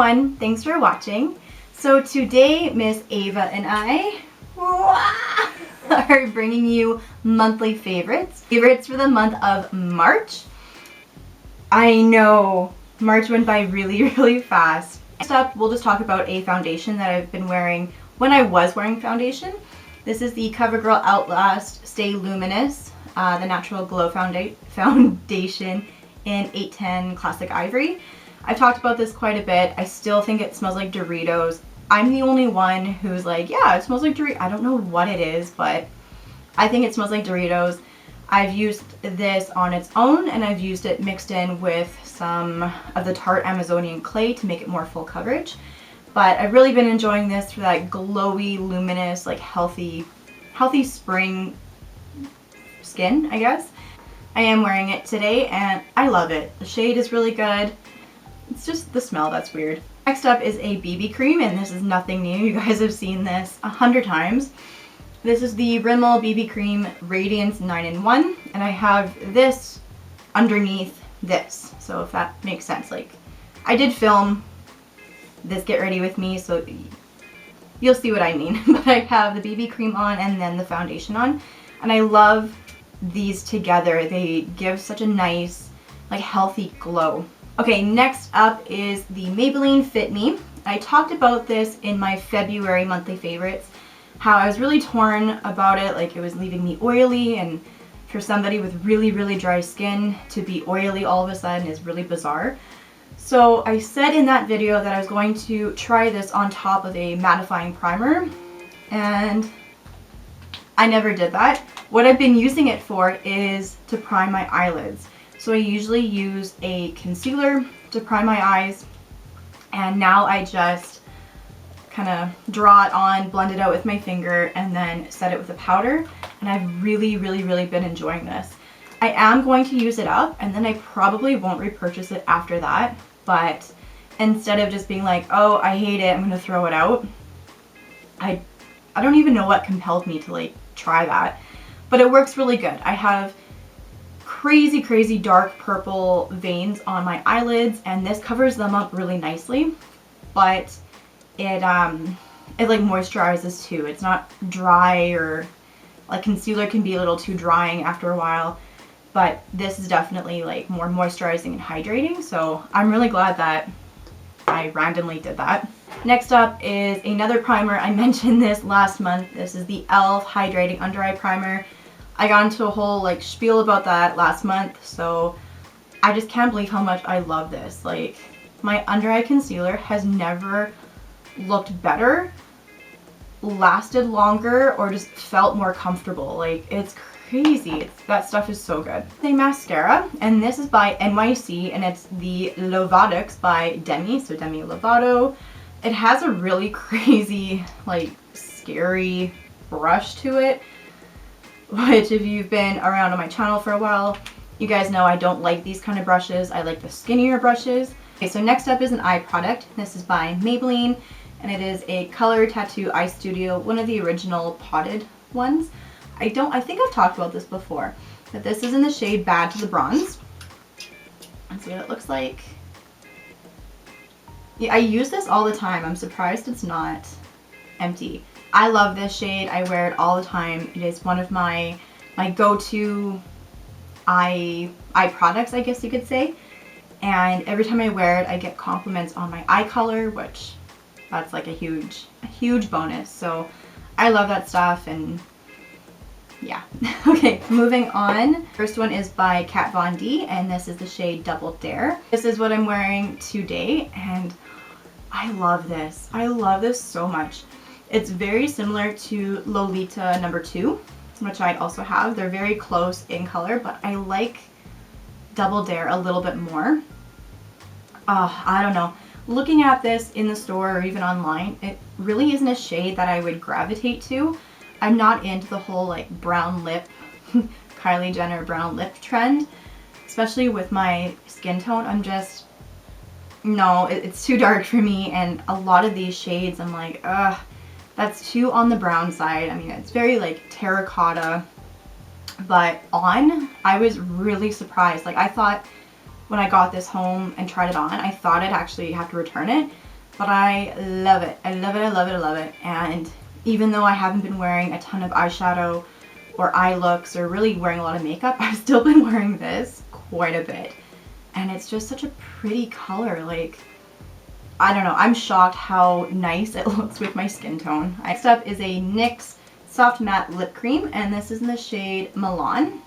everyone, thanks for watching. So today Miss Ava and I are bringing you monthly favorites for the month of March. I know, March went by really fast. Next up, we'll just talk about a foundation that I've been wearing when I was wearing foundation. This is the CoverGirl Outlast Stay Luminous, the Natural Glow Foundation in 810 Classic Ivory. I've talked about this quite a bit. I still think it smells like Doritos. I'm the only one who's like, yeah, it smells like Doritos. I don't know what it is, but I think it smells like Doritos. I've used this on its own, and I've used it mixed in with some of the Tarte Amazonian clay to make it more full coverage. But I've really been enjoying this for that glowy, luminous, like healthy spring skin, I guess. I am wearing it today and I love it. The shade is really good. It's just the smell that's weird. Next up is a BB cream, and this is nothing new. You guys have seen this 100 times. This is the Rimmel BB Cream Radiance 9-in-1, and I have this underneath this. So if that makes sense, like I did film this Get Ready With Me, so you'll see what I mean. But I have the BB cream on and then the foundation on, and I love these together. They give such a nice, like, healthy glow. Okay, next up is the Maybelline Fit Me. I talked about this in my February monthly favorites, how I was really torn about it, like it was leaving me oily, and for somebody with really dry skin to be oily all of a sudden is really bizarre. So I said in that video that I was going to try this on top of a mattifying primer, and I never did that. What I've been using it for is to prime my eyelids. So I usually use a concealer to prime my eyes, and now I just kind of draw it on, blend it out with my finger, and then set it with a powder. And I've really been enjoying this. I am going to use it up, and then I probably won't repurchase it after that. But instead of just being like, oh, I hate it, I'm going to throw it out, I don't even know what compelled me to like try that. But it works really good. I have crazy dark purple veins on my eyelids, and this covers them up really nicely, but it like moisturizes too. It's not dry, or like concealer can be a little too drying after a while, but this is definitely like more moisturizing and hydrating, so I'm really glad that I randomly did that. Next up is another primer. I mentioned this last month. This is the e.l.f. Hydrating Under Eye Primer. I got into a whole like spiel about that last month, so I just can't believe how much I love this. Like, my under eye concealer has never looked better, lasted longer, or just felt more comfortable. Like, it's crazy. That stuff is so good. The mascara, and this is by NYC, and it's the Lovatics by Demi, so Demi Lovato. It has a really crazy, like, scary brush to it, which if you've been around on my channel for a while, you guys know I don't like these kind of brushes. I like the skinnier brushes. Okay, so next up is an eye product. This is by Maybelline, and it is a Color Tattoo Eye Studio, one of the original potted ones. I think I've talked about this before, but this is in the shade Bad to the Bronze. Let's see what it looks like. Yeah, I use this all the time. I'm surprised it's not empty. I love this shade. I wear it all the time. It is one of my go-to eye products, I guess you could say. And every time I wear it, I get compliments on my eye color, which that's like a huge bonus. So I love that stuff, and yeah. Okay, moving on. First one is by Kat Von D, and this is the shade Double Dare. This is what I'm wearing today, and I love this. I love this so much. It's very similar to Lolita No. 2, which I also have. They're very close in color, but I like Double Dare a little bit more. I don't know. Looking at this in the store or even online, it really isn't a shade that I would gravitate to. I'm not into the whole like brown lip, Kylie Jenner brown lip trend, especially with my skin tone. I'm just, no, it's too dark for me, and a lot of these shades I'm like, ugh, that's too on the brown side. I mean, it's very like terracotta, but on, I was really surprised. Like, I thought when I got this home and tried it on, I thought I'd actually have to return it, but I love it. I love it, I love it, I love it. And even though I haven't been wearing a ton of eyeshadow or eye looks or really wearing a lot of makeup, I've still been wearing this quite a bit. And it's just such a pretty color. Like, I don't know, I'm shocked how nice it looks with my skin tone. Next up is a NYX Soft Matte Lip Cream, and this is in the shade Milan.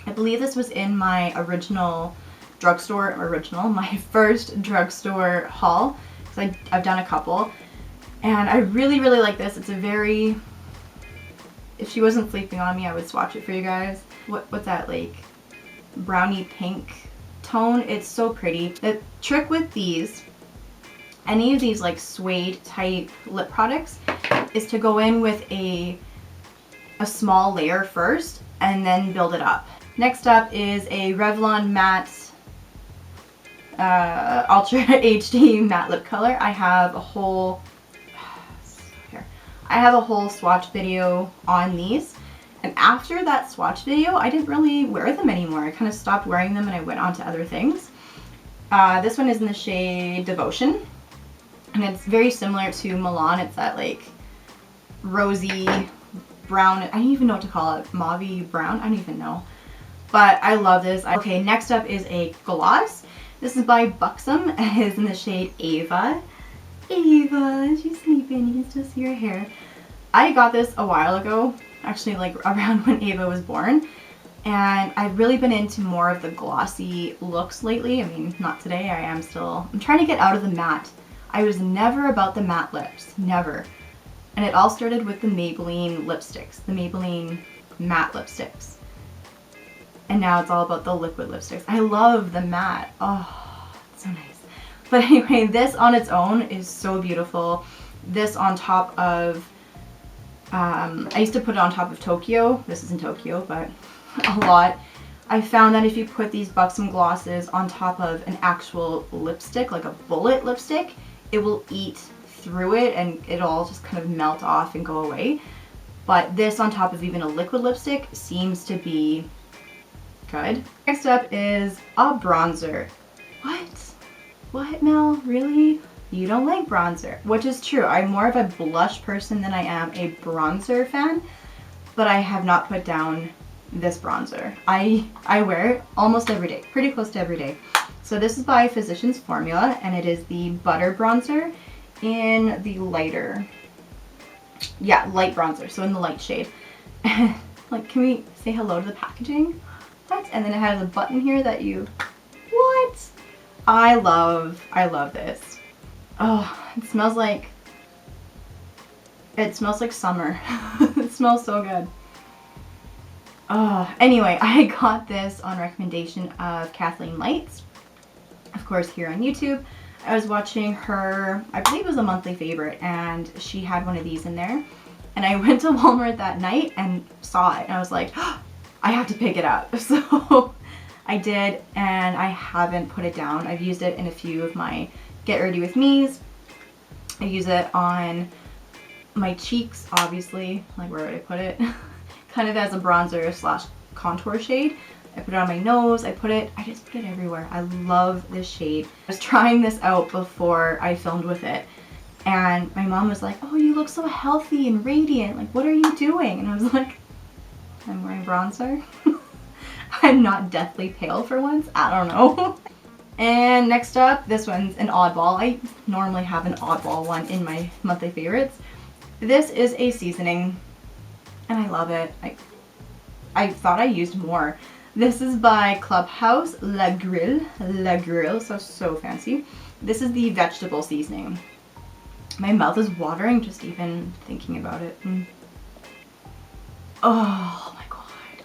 I believe this was in my original drugstore, my first drugstore haul, because I've done a couple. And I really, really like this. It's a very, if she wasn't sleeping on me, I would swatch it for you guys. What's that, like, brownie pink tone? It's so pretty. The trick with these, any of these like suede type lip products, is to go in with a small layer first and then build it up. Next up is a Revlon Matte Ultra HD Matte Lip Color. I have a whole swatch video on these, and after that swatch video I didn't really wear them anymore. I kind of stopped wearing them and I went on to other things. This one is in the shade Devotion, and it's very similar to Milan. It's that like rosy brown, I don't even know what to call it, mauve brown, I don't even know. But I love this. Okay, next up is a gloss. This is by Buxom, and it is in the shade Ava. Ava, she's sleeping, you can still see her hair. I got this a while ago, actually like around when Ava was born, and I've really been into more of the glossy looks lately. I mean, not today, I'm trying to get out of the matte. I was never about the matte lips, never. And it all started with the Maybelline lipsticks, the Maybelline matte lipsticks. And now it's all about the liquid lipsticks. I love the matte. Oh, it's so nice. But anyway, this on its own is so beautiful. This on top of, I used to put it on top of Tokyo. This isn't Tokyo, but a lot. I found that if you put these Buxom glosses on top of an actual lipstick, like a bullet lipstick, it will eat through it and it'll all just kind of melt off and go away. But this on top of even a liquid lipstick seems to be good. Next up is a bronzer. What, Mel? Really? You don't like bronzer? Which is true. I'm more of a blush person than I am a bronzer fan, but I have not put down this bronzer. I wear it almost every day, pretty close to every day. So this is by Physicians Formula, and it is the Butter Bronzer in the lighter, yeah, light bronzer, so in the light shade. Like, can we say hello to the packaging? What? And then it has a button here that you, what? I love this. Oh, it smells like summer. It smells so good. Oh, anyway, I got this on recommendation of Kathleen Lights, of course, here on YouTube. I was watching her, I believe it was a monthly favorite, and she had one of these in there. And I went to Walmart that night and saw it, and I was like, oh, I have to pick it up. So I did, and I haven't put it down. I've used it in a few of my Get Ready With Me's. I use it on my cheeks, obviously, like where would I put it? Kind of as a bronzer slash contour shade. I put it on my nose, I just put it everywhere. I love this shade. I was trying this out before I filmed with it, and my mom was like, oh, you look so healthy and radiant, like what are you doing? And I was like, I'm wearing bronzer. I'm not deathly pale for once, I don't know. And next up, this one's an oddball. I normally have an oddball one in my monthly favorites. This is a seasoning, and I love it. I thought I used more. This is by Clubhouse La Grille, so fancy. This is the vegetable seasoning. My mouth is watering just even thinking about it. Oh my god.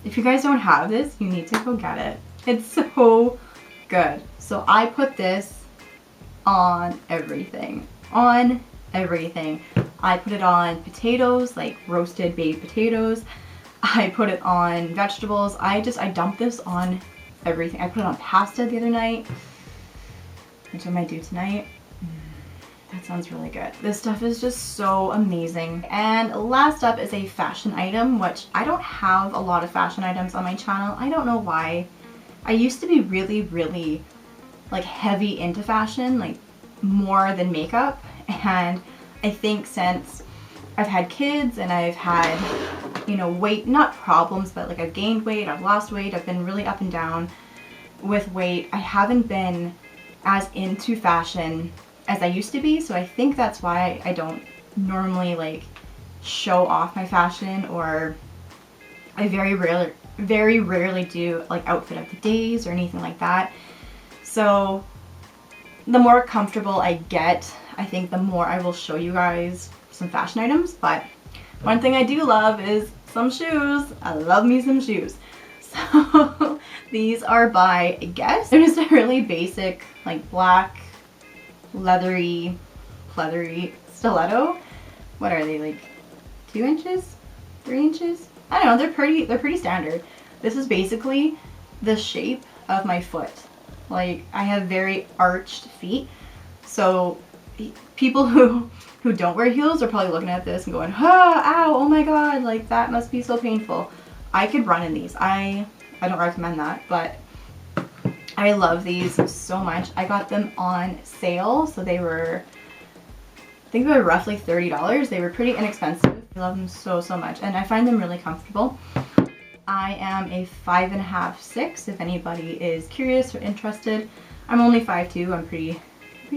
If you guys don't have this, you need to go get it. It's so good. So I put this on everything. On everything. I put it on potatoes, like roasted baked potatoes. I put it on vegetables. I dumped this on everything. I put it on pasta the other night, which I might do tonight. That sounds really good. This stuff is just so amazing. And last up is a fashion item, which I don't have a lot of fashion items on my channel. I don't know why. I used to be really, really like heavy into fashion. Like more than makeup. And I think since I've had kids and I've had, you know, weight, not problems, but like I've gained weight, I've lost weight, I've been really up and down with weight. I haven't been as into fashion as I used to be. So I think that's why I don't normally like show off my fashion, or I very rarely do like outfit of the days or anything like that. So the more comfortable I get, I think the more I will show you guys some fashion items. But one thing I do love is some shoes. I love me some shoes. So these are by Guess. They're just a really basic like black leathery stiletto. What are they, like 2 inches? 3 inches? I don't know, they're pretty standard. This is basically the shape of my foot. Like, I have very arched feet, so people who don't wear heels are probably looking at this and going, ow, oh my god, like that must be so painful. I could run in these. I don't recommend that, but I love these so much. I got them on sale, so they were, I think they were roughly $30. They were pretty inexpensive. I love them so much, and I find them really comfortable. I am a 5.5, 6, if anybody is curious or interested. I'm only 5'2", I'm pretty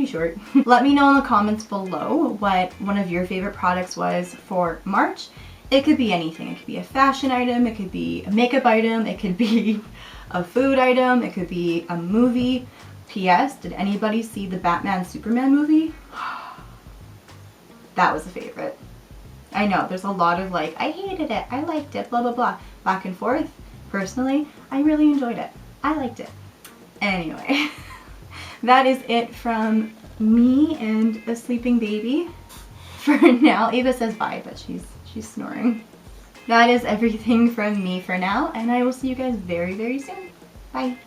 short. Let me know in the comments below what one of your favorite products was for March. It could be anything. It could be a fashion item, it could be a makeup item, it could be a food item, it could be a movie. P.S. Did anybody see the Batman Superman movie? That was a favorite. I know, there's a lot of like, I hated it, I liked it, blah blah blah, back and forth. Personally, I really enjoyed it. I liked it. Anyway, that is it from me and a sleeping baby. For now, Ava says bye, but she's snoring. That is everything from me for now, and I will see you guys very soon. Bye.